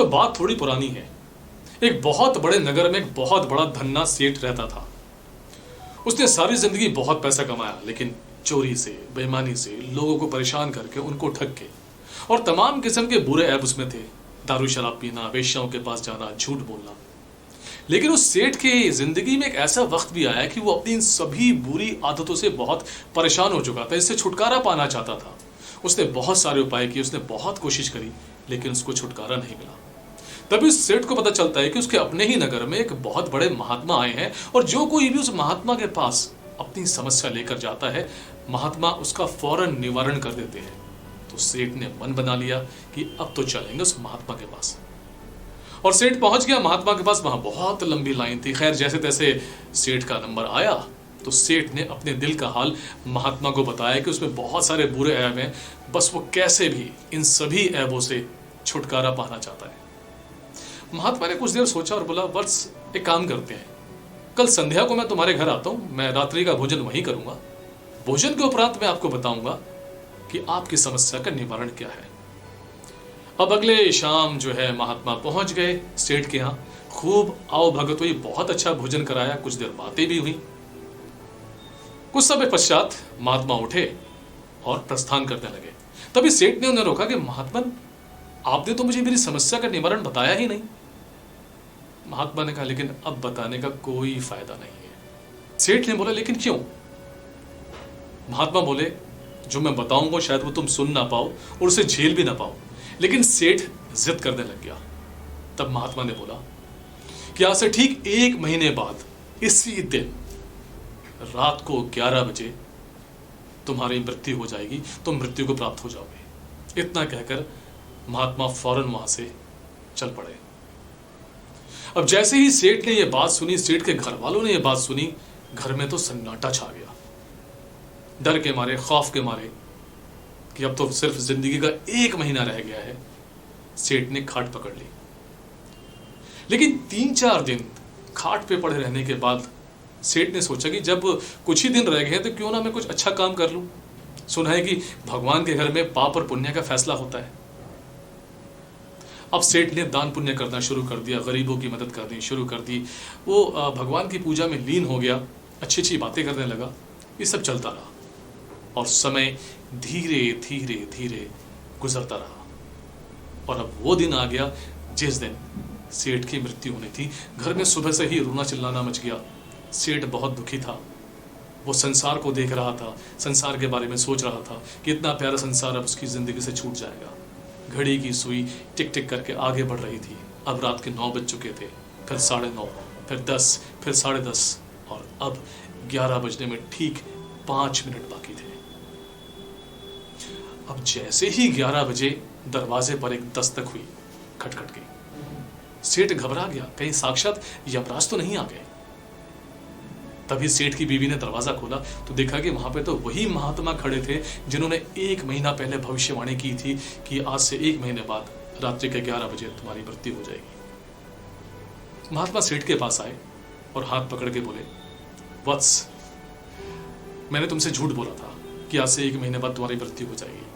दोस्तों बात थोड़ी पुरानी है। एक बहुत बड़े नगर में एक बहुत बड़ा धन्ना सेठ रहता था। उसने सारी जिंदगी बहुत पैसा कमाया, लेकिन चोरी से, बेईमानी से, लोगों को परेशान करके, उनको ठग के, और तमाम किस्म के बुरे ऐब उसमें थे। दारू शराब पीना, वेश्याओं के पास जाना, झूठ बोलना। लेकिन उस सेठ की जिंदगी में एक ऐसा वक्त भी आया कि वो अपनी इन सभी बुरी आदतों से बहुत परेशान हो चुका था, इससे छुटकारा पाना चाहता था। उसने बहुत सारे उपाय किए, उसने बहुत कोशिश करी, लेकिन उसको छुटकारा नहीं मिला। तभी उस सेठ को पता चलता है कि उसके अपने ही नगर में एक बहुत बड़े महात्मा आए हैं, और जो कोई भी उस महात्मा के पास अपनी समस्या लेकर जाता है, महात्मा उसका फौरन निवारण कर देते हैं। तो सेठ ने मन बना लिया कि अब तो चलेंगे उस महात्मा के पास। और सेठ पहुंच गया महात्मा के पास। वहां बहुत लंबी लाइन थी। खैर, जैसे तैसे सेठ का नंबर आया तो सेठ ने अपने दिल का हाल महात्मा को बताया कि उसमें बहुत सारे बुरे ऐब हैं, बस वो कैसे भी इन सभी ऐबों से छुटकारा पाना चाहता है। महात्मा ने कुछ देर सोचा और बोला, वत्स, एक काम करते हैं, कल संध्या को मैं तुम्हारे घर आता हूं, मैं रात्रि का भोजन वहीं करूंगा। भोजन के उपरांत मैं आपको बताऊंगा कि आपकी समस्या का निवारण क्या है। अब अगले शाम जो है महात्मा पहुंच गए सेठ के यहाँ। खूब आओ भगत हुई, बहुत अच्छा भोजन कराया, कुछ देर बातें भी हुई। कुछ समय पश्चात महात्मा उठे और प्रस्थान करने लगे। तभी सेठ ने उन्हें रोका कि महात्मन, आपने तो मुझे मेरी समस्या का निवारण बताया ही नहीं। महात्मा ने कहा, लेकिन अब बताने का कोई फायदा नहीं है। सेठ ने बोला, लेकिन क्यों? महात्मा बोले, जो मैं बताऊंगा शायद वो तुम सुन ना पाओ और उसे झेल भी ना पाओ। लेकिन सेठ जिद करने लग गया। तब महात्मा ने बोला कि आज से ठीक 1 महीने बाद इसी दिन रात को 11 बजे तुम्हारी मृत्यु हो जाएगी, तुम मृत्यु को प्राप्त हो जाओगे। इतना कहकर महात्मा फौरन वहां से चल पड़े। अब जैसे ही सेठ ने यह बात सुनी, सेठ के घर वालों ने यह बात सुनी, घर में तो सन्नाटा छा गया। डर के मारे, खौफ के मारे कि अब तो सिर्फ जिंदगी का 1 महीना रह गया है, सेठ ने खाट पकड़ ली। लेकिन 3-4 दिन खाट पे पड़े रहने के बाद सेठ ने सोचा कि जब कुछ ही दिन रह गए तो क्यों ना मैं कुछ अच्छा काम कर लूं। सुना है कि भगवान के घर में पाप और पुण्य का फैसला होता है। अब सेठ ने दान पुण्य करना शुरू कर दिया, गरीबों की मदद करनी शुरू कर दी। वो भगवान की पूजा में लीन हो गया, अच्छी अच्छी बातें करने लगा। ये सब चलता रहा और समय धीरे धीरे धीरे गुजरता रहा। और अब वो दिन आ गया जिस दिन सेठ की मृत्यु होनी थी। घर में सुबह से ही रोना चिल्लाना मच गया। सेठ बहुत दुखी था। वो संसार को देख रहा था, संसार के बारे में सोच रहा था कि इतना प्यारा संसार अब उसकी जिंदगी से छूट जाएगा। घड़ी की सुई टिक टिक करके आगे बढ़ रही थी। अब रात के 9 बज चुके थे, फिर 9:30, फिर 10, फिर 10:30 और अब 11 बजने में ठीक 5 मिनट बाकी थे। अब जैसे ही 11 बजे दरवाजे पर एक दस्तक हुई, खटखट गई। सेठ घबरा गया, कहीं साक्षात यमराज तो नहीं आ गए। तभी सेठ की बीवी ने दरवाजा खोला तो देखा कि वहां पे तो वही महात्मा खड़े थे जिन्होंने 1 महीना पहले भविष्यवाणी की थी कि आज से 1 महीने बाद रात्रि के 11 बजे तुम्हारी मृत्यु हो जाएगी। महात्मा सेठ के पास आए और हाथ पकड़ के बोले, वत्स, मैंने तुमसे झूठ बोला था कि आज से 1 महीने बाद तुम्हारी मृत्यु हो जाएगी।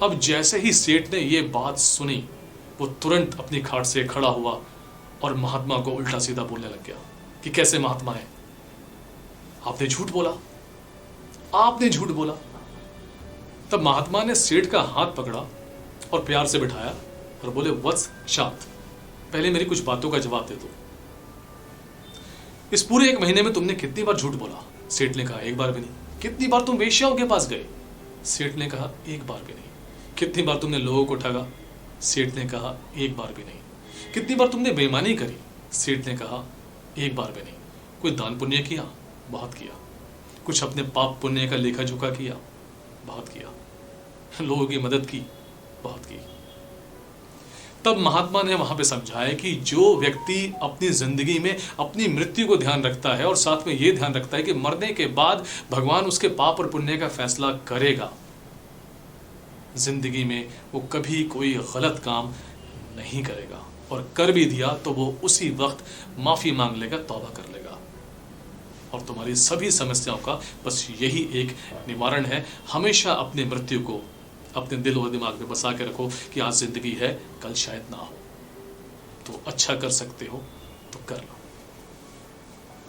अब जैसे ही सेठ ने यह बात सुनी, वो तुरंत अपनी खाट से खड़ा हुआ और महात्मा को उल्टा सीधा बोलने लग गया कि कैसे महात्मा है, आपने झूठ बोला, आपने झूठ बोला। तब महात्मा ने सेठ का हाथ पकड़ा और प्यार से बिठाया और बोले, वत्स, शांत, पहले मेरी कुछ बातों का जवाब दे दो। इस पूरे 1 महीने में तुमने कितनी बार झूठ बोला? सेठ ने कहा, 1 बार भी नहीं। कितनी बार तुम वेश्याओं के पास गए? सेठ ने कहा, 1 बार भी नहीं। कितनी बार तुमने लोगों को ठगा? सेठ ने कहा, 1 बार भी नहीं। कितनी बार तुमने बेईमानी करी? सेठ ने कहा, 1 बार भी नहीं। कोई दान पुण्य किया? बहुत किया। कुछ अपने पाप पुण्य का लेखा जोखा किया? बहुत किया। लोगों की मदद की? बहुत की। तब महात्मा ने वहां पे समझाया कि जो व्यक्ति अपनी जिंदगी में अपनी मृत्यु को ध्यान रखता है और साथ में ये ध्यान रखता है कि मरने के बाद भगवान उसके पाप और पुण्य का फैसला करेगा, जिंदगी में वो कभी कोई गलत काम नहीं करेगा, और कर भी दिया तो वो उसी वक्त माफी मांग लेगा, तौबा कर लेगा, और तुम्हारी सभी समस्याओं का बस यही एक निवारण है। हमेशा अपनी मृत्यु को अपने दिल और दिमाग में बसा के रखो कि आज जिंदगी है, कल शायद ना हो। तो अच्छा कर सकते हो तो कर लो।